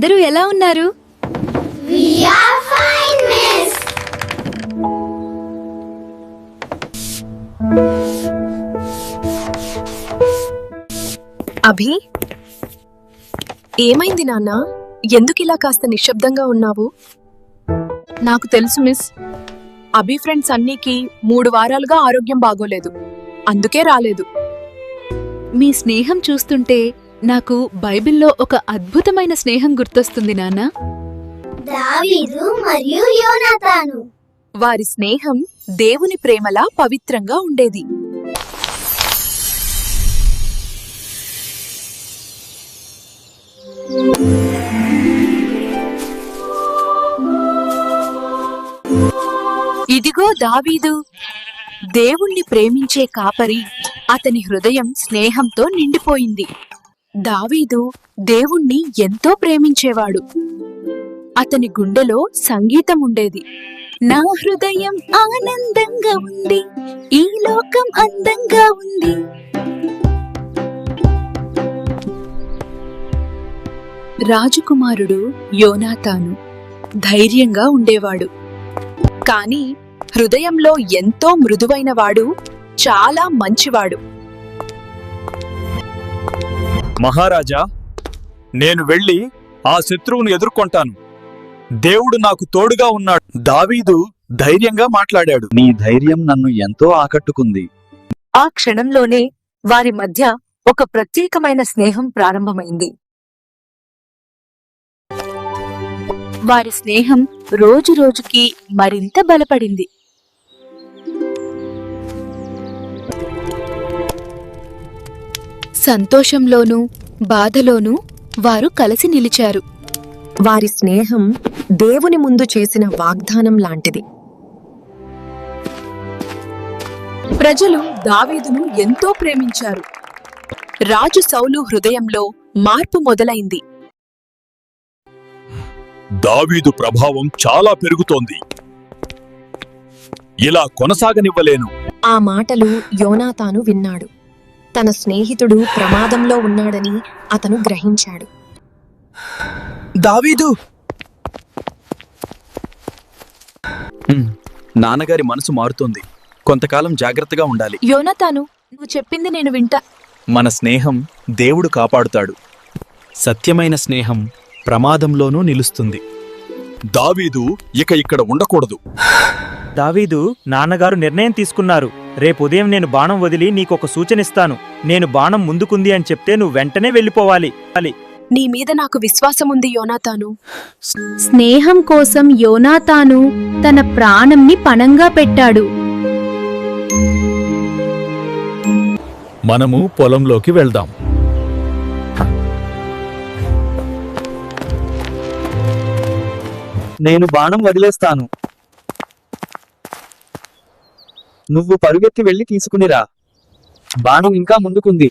అందరూ ఎలా ఉన్నారు? We are fine, miss. అభి, ఏమైంది నాన్న? ఎందుకిలా కాస్త నిశ్శబ్దంగా ఉన్నావు? నాకు తెలుసు మిస్. అభి ఫ్రెండ్స్ అన్నీకి 3 వారాలుగా ఆరోగ్యం బాగోలేదు, అందుకే రాలేదు. మీ స్నేహం చూస్తుంటే నాకు బైబిల్లో ఒక అద్భుతమైన స్నేహం గుర్తొస్తుంది నాన్న. దావీదు మరియు యోనాతాను. వారి స్నేహం దేవుని ప్రేమలా పవిత్రంగా ఉండేది. ఇదిగో దావీదు, దేవుణ్ణి ప్రేమించే కాపరి. అతని హృదయం స్నేహంతో నిండిపోయింది. దావీదు దేవుణ్ణి ఎంతో ప్రేమించేవాడు. అతని గుండెలో సంగీతం ఉండేది. నా హృదయం ఆనందంగా ఉంది, ఈ లోకం అందంగా ఉంది. రాజకుమారుడు యోనాతాను ధైర్యంగా ఉండేవాడు, కాని హృదయంలో ఎంతో మృదువైనవాడు, చాలా మంచివాడు. మహారాజా, నేను వెళ్ళి ఆ శత్రువును ఎదుర్కొంటాను. దేవుడు నాకు తోడుగా ఉన్నాడు. దావీదు ధైర్యంగా మాట్లాడాడు. నీ ధైర్యం నన్ను ఎంతో ఆకట్టుకుంది. ఆ క్షణంలోనే వారి మధ్య ఒక ప్రత్యేకమైన స్నేహం ప్రారంభమైంది. వారి స్నేహం రోజురోజుకి మరింత బలపడింది. సంతోషంలోనూ బాధలోనూ వారు కలిసి నిలిచారు. వారి స్నేహం దేవుని ముందు చేసిన వాగ్దానం లాంటిది. ప్రజలు దావీదును ఎంతో ప్రేమించారు. రాజు సౌలు హృదయంలో మార్పు మొదలైంది. దావీదు ప్రభావం చాలా పెరుగుతోంది, ఇలా కొనసాగనివ్వలేను. ఆ మాటలు యోనాతాను విన్నాడు. తన స్నేహితుడు ప్రమాదంలో ఉన్నాడని అతను గ్రహించాడు. దావీదు! నాన్నగారి మనసు మారుతోంది. కొంతకాలం జాగ్రత్తగా ఉండాలి. యోనాతాను, నువ్వు చెప్పింది నేను వింటా. మన స్నేహం దేవుడు కాపాడుతాడు. సత్యమైన స్నేహం ప్రమాదంలోనూ నిలుస్తుంది. దావీదు ఇక ఇక్కడ ఉండకూడదు. దావీదు, నాన్నగారు నిర్ణయం తీసుకున్నారు. రేపు ఉదయం నేను బాణం వదిలి నీకొక సూచనిస్తాను. నేను బాణం ముందుకుంది అని చెప్తే నువ్వు వెంటనే వెళ్ళిపోవాలి. నీ మీద నాకు విశ్వాసముంది యోనాతాను. స్నేహం కోసం యోనాతాను తన ప్రాణంని పణంగా పెట్టాడు. మనము పొలంలోకి వెళ్దాం. నేను బాణం వదిలేస్తాను. నువ్వు పరుగెత్తి వెళ్ళి తీసుకునిరా. బాణం ఇంకా ముందుకుంది.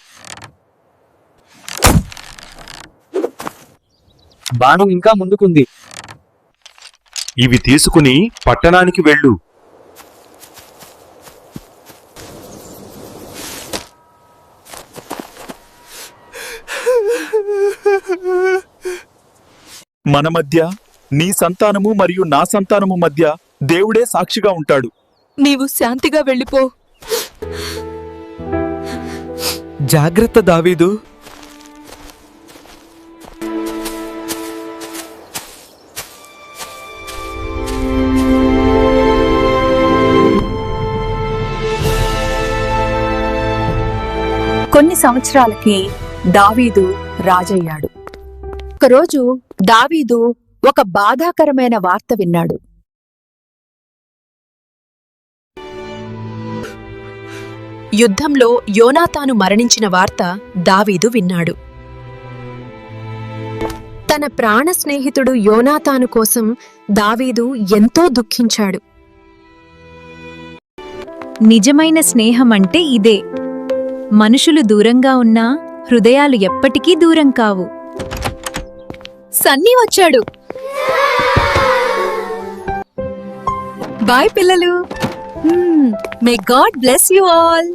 బాణం ఇంకా ముందుకుంది. ఇవి తీసుకుని పట్టణానికి వెళ్ళు. మన మధ్య, నీ సంతానము మరియు నా సంతానము మధ్య దేవుడే సాక్షిగా ఉంటాడు. నీవు శాంతిగా వెళ్ళిపో. జాగ్రత్త దావీదు. కొన్ని సంవత్సరాలకి దావీదు రాజయ్యాడు. ఒకరోజు దావీదు ఒక బాధాకరమైన వార్త విన్నాడు. యుద్ధంలో యోనాతాను మరణించిన వార్త దావీదు విన్నాడు. తన ప్రాణ స్నేహితుడు యోనాతాను కోసం దావీదు ఎంతో దుఃఖించాడు. నిజమైన స్నేహం అంటే ఇదే. మనుషులు దూరంగా ఉన్నా హృదయాలు ఎప్పటికీ దూరం కావు. సన్నీ వచ్చాడు. బాయ్ పిల్లలు. May God bless you all.